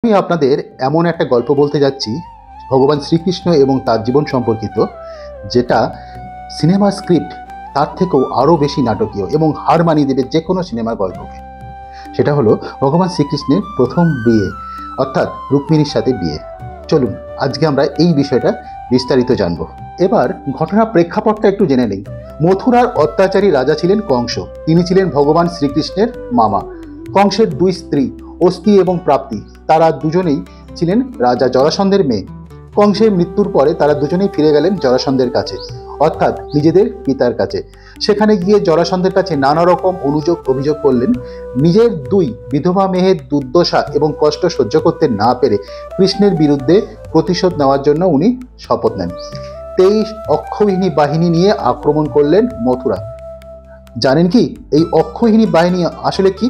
আমি আপনাদের এমন একটা গল্প বলতে যাচ্ছি ভগবান শ্রীকৃষ্ণ এবং তার জীবন সম্পর্কিত, যেটা সিনেমার স্ক্রিপ্ট তার থেকেও আরও বেশি নাটকীয় এবং হার মানিয়ে দেবে যে কোনো সিনেমার গল্পকে। সেটা হলো ভগবান শ্রীকৃষ্ণের প্রথম বিয়ে, অর্থাৎ রুক্মিণীর সাথে বিয়ে। চলুন আজকে আমরা এই বিষয়টা বিস্তারিত জানব। এবার ঘটনার প্রেক্ষাপটটা একটু জেনে নেই। মথুরার অত্যাচারী রাজা ছিলেন কংস। তিনি ছিলেন ভগবান শ্রীকৃষ্ণের মামা। কংসের দুই স্ত্রী অস্তি এবং প্রাপ্তি, তারা দুজনেই ছিলেন রাজা জরাসন্ধের মেয়ে। কংসের মৃত্যুর পরে তারা দুজনেই ফিরে গেলেন জরাসন্ধের কাছে, অর্থাৎ নিজেদের পিতার কাছে। সেখানে গিয়ে জরাসন্ধের কাছে নানা রকম অভিযোগ করলেন। নিজের দুই বিধবা মেয়ের দুর্দশা এবং কষ্ট সহ্য করতে না পেরে কৃষ্ণের বিরুদ্ধে প্রতিশোধ নেওয়ার জন্য উনি শপথ নেন। 23 অক্ষৌহিনী বাহিনী নিয়ে আক্রমণ করলেন মথুরা। জানেন কি এই অক্ষৌহিনী বাহিনী আসলে কি?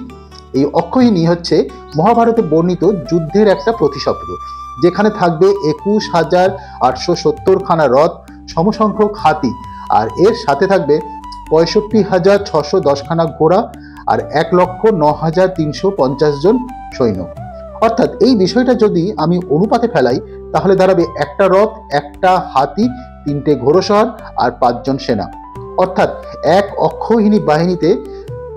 এই অক্ষৌহিনী হচ্ছে মহাভারতে বর্ণিত যুদ্ধের একটা প্রতিশব্দ, যেখানে থাকবে 21,870 খানা রথ, সমসংখ্যক হাতি, আর এর সাথে থাকবে 65,610 খানা ঘোড়া আর 1,09,350 জন সৈন্য। অর্থাৎ এই বিষয়টা যদি আমি অনুপাতে ফেলাই তাহলে দাঁড়াবে একটা রথ, একটা হাতি, 3টে ঘোড়সওয়ার আর 5 জন সেনা। অর্থাৎ এক অক্ষৌহিনী বাহিনীতে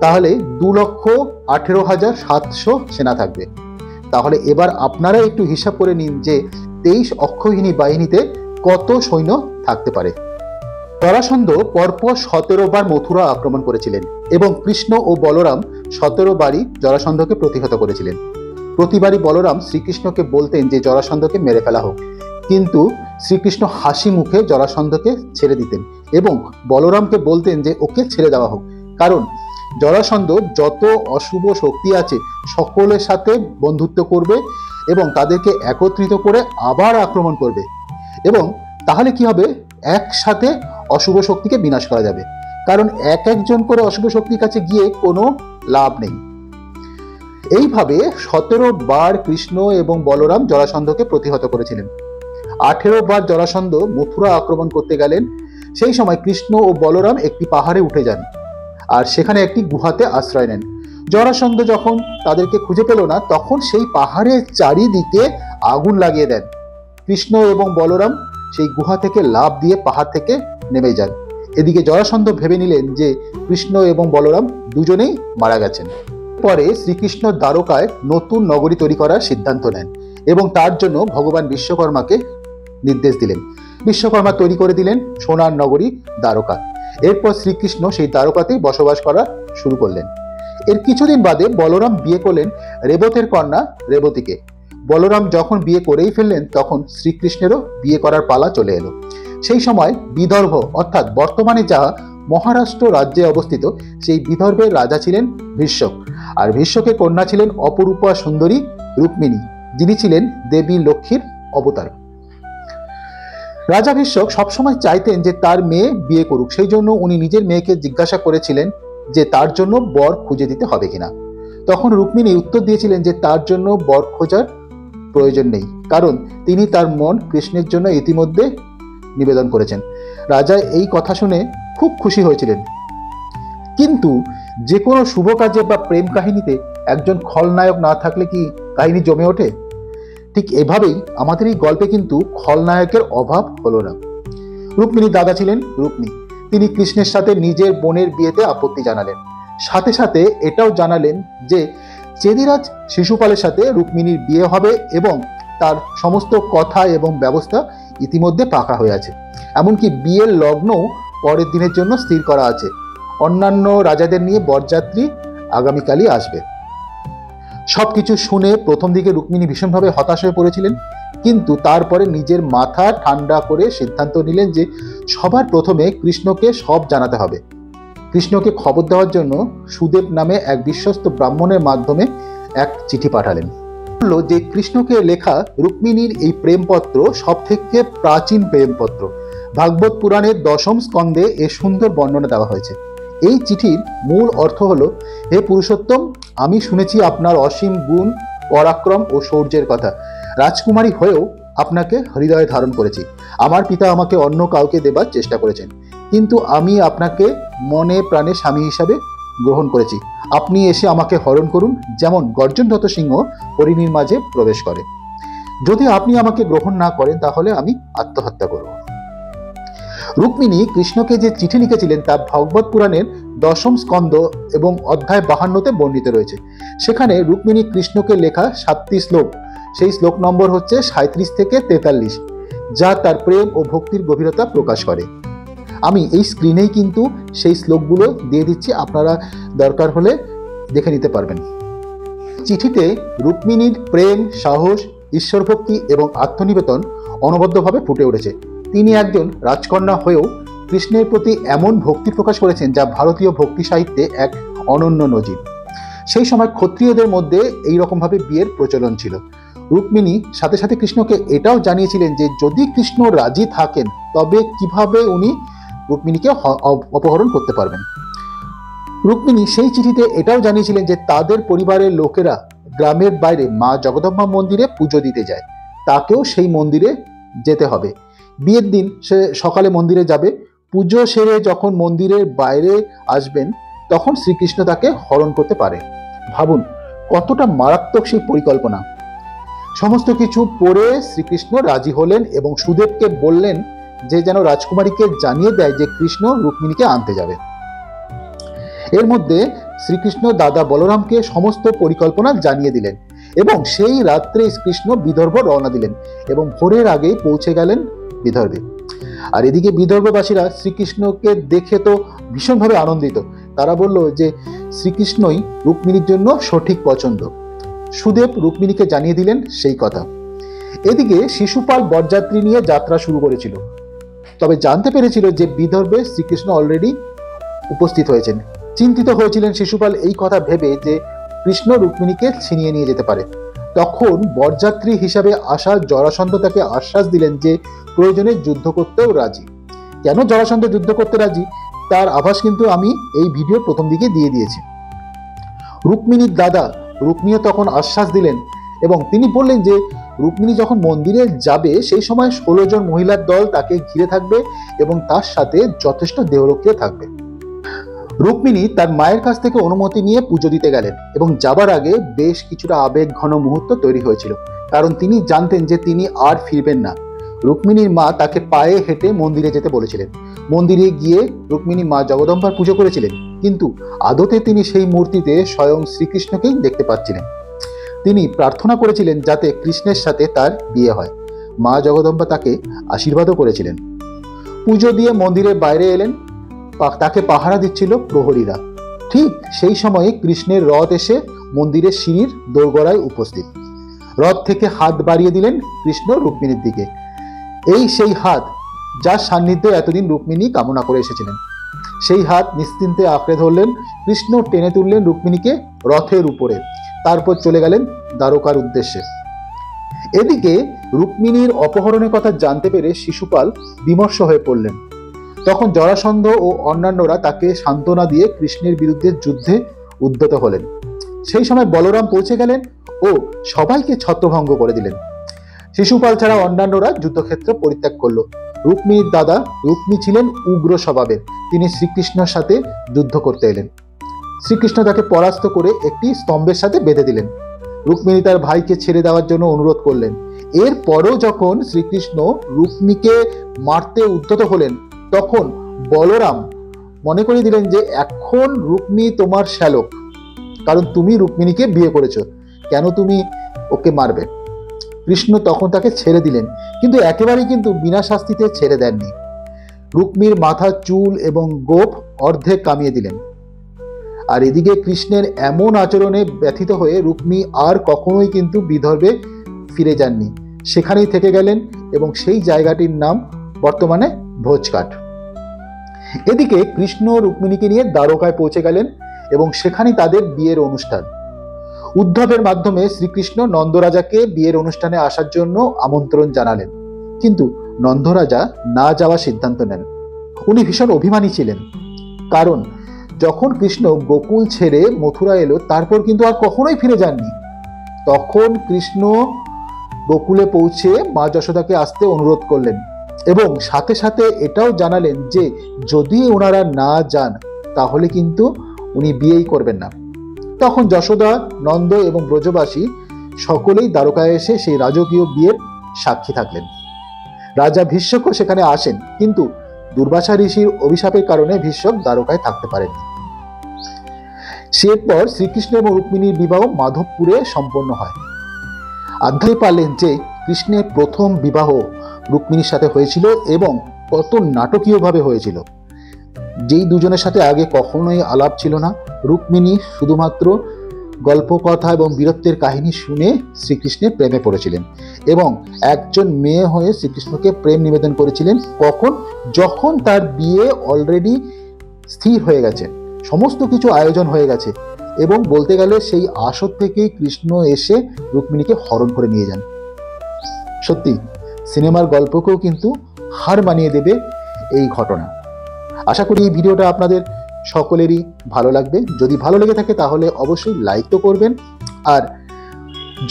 তাহলে 2,18,700 সেনা থাকবে। তাহলে এবার আপনারা একটু হিসাব করে নিন যে 23 অক্ষৌহিনী বাহিনীতে কত সৈন্য থাকতে পারে। জরাসন্ধ পরপর 17 বার মথুরা আক্রমণ করেছিলেন এবং কৃষ্ণ ও বলরাম 17 বারই জরাসন্ধকে প্রতিহত করেছিলেন। প্রতিবারই বলরাম শ্রীকৃষ্ণকে বলতেন যে জরাসন্ধকে মেরে ফেলা হোক, কিন্তু শ্রীকৃষ্ণ হাসি মুখে জরাসন্ধকে ছেড়ে দিতেন এবং বলরামকে বলতেন যে ওকে ছেড়ে দেওয়া হোক, কারণ জরাসন্ধ যত অশুভ শক্তি আছে সকলের সাথে বন্ধুত্ব করবে এবং তাদেরকে একত্রিত করে আবার আক্রমণ করবে, এবং তাহলে কি হবে, একসাথে অশুভ শক্তিকে বিনাশ করা যাবে। কারণ একজন করে অশুভ শক্তির কাছে গিয়ে কোনো লাভ নেই। এইভাবে 17 বার কৃষ্ণ এবং বলরাম জরাসন্ধকে প্রতিহত করেছিলেন। 18 বার জরাসন্ধ মথুরা আক্রমণ করতে গেলেন। সেই সময় কৃষ্ণ ও বলরাম একটি পাহাড়ে উঠে যান আর সেখানে একটি গুহাতে আশ্রয় নেন। জরাসন্ধ যখন তাদেরকে খুঁজে পেল না, তখন সেই পাহাড়ের চারিদিকে আগুন লাগিয়ে দেন। কৃষ্ণ এবং বলরাম সেই গুহা থেকে লাফ দিয়ে পাহাড় থেকে নেমে যান। এদিকে জরাসন্ধ ভেবে নিলেন যে কৃষ্ণ এবং বলরাম দুজনেই মারা গেছেন। পরে শ্রীকৃষ্ণ দ্বারকায় নতুন নগরী তৈরি করার সিদ্ধান্ত নেন এবং তার জন্য ভগবান বিশ্বকর্মাকে নির্দেশ দিলেন। বিশ্বকর্মা তৈরি করে দিলেন সোনার নগরী দ্বারকা। এরপর শ্রীকৃষ্ণ সেই দ্বারকাতেই বসবাস করা শুরু করলেন। এর কিছুদিন বাদে বলরাম বিয়ে করলেন রেবতের কন্যা রেবতীকে। বলরাম যখন বিয়ে করেই ফেললেন, তখন শ্রীকৃষ্ণেরও বিয়ে করার পালা চলে এলো। সেই সময় বিদর্ভ, অর্থাৎ বর্তমানে যা মহারাষ্ট্র রাজ্যে অবস্থিত, সেই বিদর্ভের রাজা ছিলেন ভীষ্মক, আর ভীষ্মকের কন্যা ছিলেন অপরূপা সুন্দরী রুক্মিণী, যিনি ছিলেন দেবী লক্ষ্মীর অবতার। রাজা ভীষ্মক সবসময় চাইতেন যে তার মেয়ে বিয়ে করুক, সেই জন্য উনি নিজের মেয়েকে জিজ্ঞাসা করেছিলেন যে তার জন্য বর খুঁজে দিতে হবে কিনা। তখন রুক্মিণী উত্তর দিয়েছিলেন যে তার জন্য বর খোঁজার প্রয়োজন নেই, কারণ তিনি তার মন কৃষ্ণের জন্য ইতিমধ্যে নিবেদন করেছেন। রাজা এই কথা শুনে খুব খুশি হয়েছিলেন। কিন্তু যে কোনো শুভ কাজে বা প্রেম কাহিনীতে একজন খলনায়ক না থাকলে কি কাহিনী জমে ওঠে? ঠিক এভাবেই আমাদের এই গল্পে কিন্তু খলনায়কের অভাব হলো না। রুক্মিণীর দাদা ছিলেন রুক্মী। তিনি কৃষ্ণের সাথে নিজের বোনের বিয়েতে আপত্তি জানালেন। সাথে সাথে এটাও জানালেন যে চেদিরাজ শিশুপালের সাথে রুক্মিণীর বিয়ে হবে এবং তার সমস্ত কথা এবং ব্যবস্থা ইতিমধ্যে পাকা হয়ে আছে। এমনকি বিয়ের লগ্নও পরের দিনের জন্য স্থির করা আছে। অন্যান্য রাজাদের নিয়ে বরযাত্রী আগামীকালই আসবে। সবকিছু শুনে প্রথম দিকে রুক্মিণী ভীষণভাবে হতাশ হয়ে পড়েছিলেন, কিন্তু তারপরে নিজের মাথা ঠান্ডা করে সিদ্ধান্ত নিলেন যে সবার প্রথমে কৃষ্ণকে সব জানাতে হবে। কৃষ্ণকে খবর দেওয়ার জন্য সুদেব নামে এক বিশ্বস্ত ব্রাহ্মণের মাধ্যমে এক চিঠি পাঠালেন। বলল যে কৃষ্ণকে লেখা রুক্মিণীর এই প্রেমপত্র সব থেকে প্রাচীন প্রেমপত্র। ভাগবত পুরাণের 10ম স্কন্ধে এর সুন্দর বর্ণনা দেওয়া হয়েছে। এই চিঠির মূল অর্থ হলো, হে পুরুষোত্তম, আমি শুনেছি আপনার অসীম গুণ, পরাক্রম ও শৌর্যের কথা। রাজকুমারী হয়েও আপনাকে হৃদয়ে ধারণ করেছি। আমার পিতা আমাকে অন্য কাউকে দেবার চেষ্টা করেছেন, কিন্তু আমি আপনাকে মনে প্রাণে স্বামী হিসাবে গ্রহণ করেছি, আপনি এসে আমাকে হরণ করুন, যেমন গর্জনরত সিংহ হরিণীর মাঝে প্রবেশ করে। যদি আপনি আমাকে গ্রহণ না করেন তাহলে আমি আত্মহত্যা করব। রুক্মিণী কৃষ্ণকে যে চিঠি লিখেছিলেন তা ভাগবত পুরাণের 10ম স্কন্ধ এবং অধ্যায় 52-তে বর্ণিত রয়েছে। সেখানে রুক্মিণী কৃষ্ণকে লেখা 7টি শ্লোক, সেই শ্লোক নম্বর হচ্ছে 37 থেকে 43, যা তার প্রেম ও ভক্তির গভীরতা প্রকাশ করে। আমি এই স্ক্রিনেই কিন্তু সেই শ্লোকগুলো দিয়ে দিচ্ছি, আপনারা দরকার হলে দেখে নিতে পারবেন। চিঠিতে রুক্মিণীর প্রেম, সাহস, ঈশ্বর ভক্তি এবং আত্মনিবেদন অনবদ্যভাবে ফুটে উঠেছে। তিনি একজন রাজকন্যা হয়েও কৃষ্ণের প্রতি এমন ভক্তি প্রকাশ করেছেন যা ভারতীয় ভক্তি সাহিত্যে এক অনন্য নজির। সেই সময় ক্ষত্রিয়দের মধ্যে এই রকমভাবে বিয়ের প্রচলন ছিল। রুক্মিণী সাথে সাথে কৃষ্ণকে এটাও জানিয়েছিলেন যে যদি কৃষ্ণ রাজি থাকেন তবে কিভাবে উনি রুক্মিণীকে অপহরণ করতে পারবেন। রুক্মিণী সেই চিঠিতে এটাও জানিয়েছিলেন যে তাদের পরিবারের লোকেরা গ্রামের বাইরে মা জগদম্বা মন্দিরে পুজো দিতে যায়, তাকেও সেই মন্দিরে যেতে হবে। বিয়ের দিন সে সকালে মন্দিরে যাবে, পুজো সেরে যখন মন্দিরের বাইরে আসবেন তখন শ্রীকৃষ্ণ তাকে হরণ করতে পারে। ভাবুন কতটা মারাত্মক সেই পরিকল্পনা। সমস্ত কিছু পড়ে শ্রীকৃষ্ণ রাজি হলেন এবং সুদেবকে বললেন যে যেন রাজকুমারীকে জানিয়ে দেয় যে কৃষ্ণ রুক্মিণীকে আনতে যাবে। এর মধ্যে শ্রীকৃষ্ণ দাদা বলরামকে সমস্ত পরিকল্পনা জানিয়ে দিলেন এবং সেই রাত্রে কৃষ্ণ বিদর্ভ রওনা দিলেন এবং ভোরের আগেই পৌঁছে গেলেন বিদর্ভে। আর এদিকে বিদর্ভবাসীরা শ্রীকৃষ্ণকে দেখে তো ভীষণভাবে আনন্দিত। তারা বলল যে শ্রীকৃষ্ণই রুক্মিণীর জন্য সঠিক পছন্দ। সুদেব রুক্মিণীকে জানিয়ে দিলেন সেই কথা। এদিকে শিশুপাল বরযাত্রী নিয়ে যাত্রা শুরু করেছিল, তবে জানতে পেরেছিল যে বিদর্ভে শ্রীকৃষ্ণ অলরেডি উপস্থিত হয়েছেন। চিন্তিত হয়েছিলেন শিশুপাল এই কথা ভেবে যে কৃষ্ণ রুক্মিণীকে ছিনিয়ে নিয়ে যেতে পারে। তখন বরযাত্রী হিসাবে আসা জরাসন্ধ তাকে আশ্বাস দিলেন যে প্রয়োজনে যুদ্ধ করতেও রাজি। কেন জরাসন্ধ যুদ্ধ করতে রাজি তার আভাস কিন্তু আমি এই ভিডিওর প্রথম দিকে দিয়ে দিয়েছি। রুক্মিণীর দাদা রুক্মিণী তখন আশ্বাস দিলেন এবং তিনি বললেন যে রুক্মিণী যখন মন্দিরে যাবে সেই সময় 16 জন মহিলার দল তাকে ঘিরে থাকবে এবং তার সাথে যথেষ্ট দেহরক্ষীও থাকবে। রুক্মিণী তার মায়ের কাছ থেকে অনুমতি নিয়ে পুজো দিতে গেলেন এবং যাবার আগে বেশ কিছুটা আবেগ ঘন মুহূর্ত তৈরি হয়েছিল, কারণ তিনি জানতেন যে তিনি আর ফিরবেন না। রুক্মিণীর মা তাকে পায়ে হেঁটে মন্দিরে যেতে বলেছিলেন। মন্দিরে গিয়ে রুক্মিণী মা জগদম্বার পুজো করেছিলেন, কিন্তু আদতে তিনি সেই মূর্তিতে স্বয়ং শ্রীকৃষ্ণকেই দেখতে পাচ্ছিলেন। তিনি প্রার্থনা করেছিলেন যাতে কৃষ্ণের সাথে তার বিয়ে হয়। মা জগদম্বা তাকে আশীর্বাদও করেছিলেন। পুজো দিয়ে মন্দিরের বাইরে এলেন, তাকে পাহারা দিচ্ছিল প্রহরীরা। ঠিক সেই সময়ে কৃষ্ণের রথ এসে মন্দিরের সিঁড়ির দোরগোড়ায় উপস্থিত। রথ থেকে হাত বাড়িয়ে দিলেন কৃষ্ণ রুক্মিণীর দিকে। এই সেই হাত যার সান্নিধ্যে এতদিন রুক্মিণী কামনা করে এসেছিলেন। সেই হাত নিশ্চিন্তে আঁকড়ে ধরলেন। কৃষ্ণ টেনে তুললেন রুক্মিণীকে রথের উপরে, তারপর চলে গেলেন দ্বারকার উদ্দেশ্যে। এদিকে রুক্মিণীর অপহরণের কথা জানতে পেরে শিশুপাল বিমর্ষ হয়ে পড়লেন। তখন জরাসন্ধ ও অন্যান্যরা তাকে সান্ত্বনা দিয়ে কৃষ্ণের বিরুদ্ধে যুদ্ধে উদ্যত হলেন। সেই সময় বলরাম পৌঁছে গেলেন ও সবাইকে ছত্রভঙ্গ করে দিলেন। শিশুপাল ছাড়া অন্যান্যরা যুদ্ধক্ষেত্র পরিত্যাগ করল। রুক্মিণীর দাদা রুক্মী ছিলেন উগ্র স্বভাবের, তিনি শ্রীকৃষ্ণের সাথে যুদ্ধ করতে এলেন। শ্রীকৃষ্ণ তাকে পরাস্ত করে একটি স্তম্ভের সাথে বেঁধে দিলেন। রুক্মিণী তার ভাইকে ছেড়ে দেওয়ার জন্য অনুরোধ করলেন। এরপরও যখন শ্রীকৃষ্ণ রুক্মিণীকে মারতে উদ্যত হলেন তখন বলরাম মনে করিয়ে দিলেন যে এখন রুক্মিণী তোমার শ্যালক, কারণ তুমি রুক্মিণীকে বিয়ে করেছো, কেন তুমি ওকে মারবে। কৃষ্ণ তখন তাকে ছেড়ে দিলেন, কিন্তু একেবারেই কিন্তু বিনা শাস্তিতে ছেড়ে দেননি। রুক্মিণীর মাথা, চুল এবং গোপ অর্ধেক কামিয়ে দিলেন। আর এদিকে কৃষ্ণের এমন আচরণে ব্যথিত হয়ে রুক্মিণী আর কখনোই কিন্তু বিদর্ভে ফিরে যাননি, সেখানেই থেকে গেলেন এবং সেই জায়গাটির নাম বর্তমানে ভোজঘাট। এদিকে কৃষ্ণ রুক্মিণীকে নিয়ে দ্বারকায় পৌঁছে গেলেন এবং সেখানেই তাদের বিয়ের অনুষ্ঠান। উদ্ধবের মাধ্যমে শ্রীকৃষ্ণ নন্দরাজাকে বিয়ের অনুষ্ঠানে আসার জন্য আমন্ত্রণ জানালেন, কিন্তু নন্দরাজা না যাওয়ার সিদ্ধান্ত নেন। উনি ভীষণ অভিমানী ছিলেন, কারণ যখন কৃষ্ণ গোকুল ছেড়ে মথুরা এলো তারপর কিন্তু আর কখনোই ফিরে যাননি। তখন কৃষ্ণ গোকুলে পৌঁছে মা যশোদাকে আসতে অনুরোধ করলেন এবং সাথে সাথে এটাও জানালেন যে যদি ওনারা না যান তাহলে কিন্তু উনি বিয়েই করবেন না। তখন যশোদা, নন্দ এবং ব্রজবাসী সকলেই দ্বারকায় এসে সেই রাজকীয় বিয়ের সাক্ষী থাকলেন। রাজা ভীষ্মকও সেখানে আসেন, কিন্তু দুর্বাসা ঋষির অভিশাপের কারণে ভীষ্মক দ্বারকায় থাকতে পারেননি। এরপর শ্রীকৃষ্ণ এবং রুক্মিণীর বিবাহ মাধবপুরে সম্পন্ন হয়। অধ্যায় পারলেন যে কৃষ্ণের প্রথম বিবাহ রুক্মিণীর সাথে হয়েছিল এবং কত নাটকীয়ভাবে হয়েছিল। যেই দুজনের সাথে আগে কখনোই আলাপ ছিল না, রুক্মিণী শুধুমাত্র গল্প কথা এবং বীরত্বের কাহিনী শুনে শ্রীকৃষ্ণের প্রেমে পড়েছিলেন এবং একজন মেয়ে হয়ে শ্রীকৃষ্ণকে প্রেম নিবেদন করেছিলেন। কখন? যখন তার বিয়ে অলরেডি স্থির হয়ে গেছে, সমস্ত কিছু আয়োজন হয়ে গেছে এবং বলতে গেলে সেই আসর থেকেই কৃষ্ণ এসে রুক্মিণীকে হরণ করে নিয়ে যান। সত্যি সিনেমার গল্পকেও কিন্তু হার মানিয়ে দেবে এই ঘটনা। আশা করি এই ভিডিওটা আপনাদের সকলেরই ভালো লাগবে। যদি ভালো লেগে থাকে তাহলে অবশ্যই লাইক তো করবেন, আর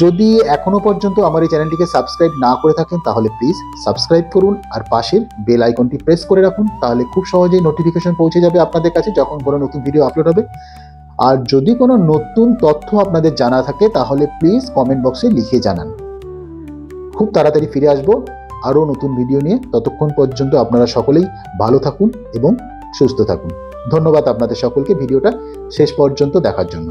যদি এখনো পর্যন্ত আমার এই চ্যানেলটিকে সাবস্ক্রাইব না করে থাকেন তাহলে প্লিজ সাবস্ক্রাইব করুন আর পাশের বেল আইকনটি প্রেস করে রাখুন, তাহলে খুব সহজেই নোটিফিকেশন পৌঁছে যাবে আপনাদের কাছে যখন কোনো নতুন ভিডিও আপলোড হবে। আর যদি কোনো নতুন তথ্য আপনাদের জানা থাকে তাহলে প্লিজ কমেন্ট বক্সে লিখে জানান। খুব তাড়াতাড়ি ফিরে আসবো আরও নতুন ভিডিও নিয়ে। ততক্ষণ পর্যন্ত আপনারা সকলেই ভালো থাকুন এবং সুস্থ থাকুন। ধন্যবাদ আপনাদের সকলকে ভিডিওটা শেষ পর্যন্ত দেখার জন্য।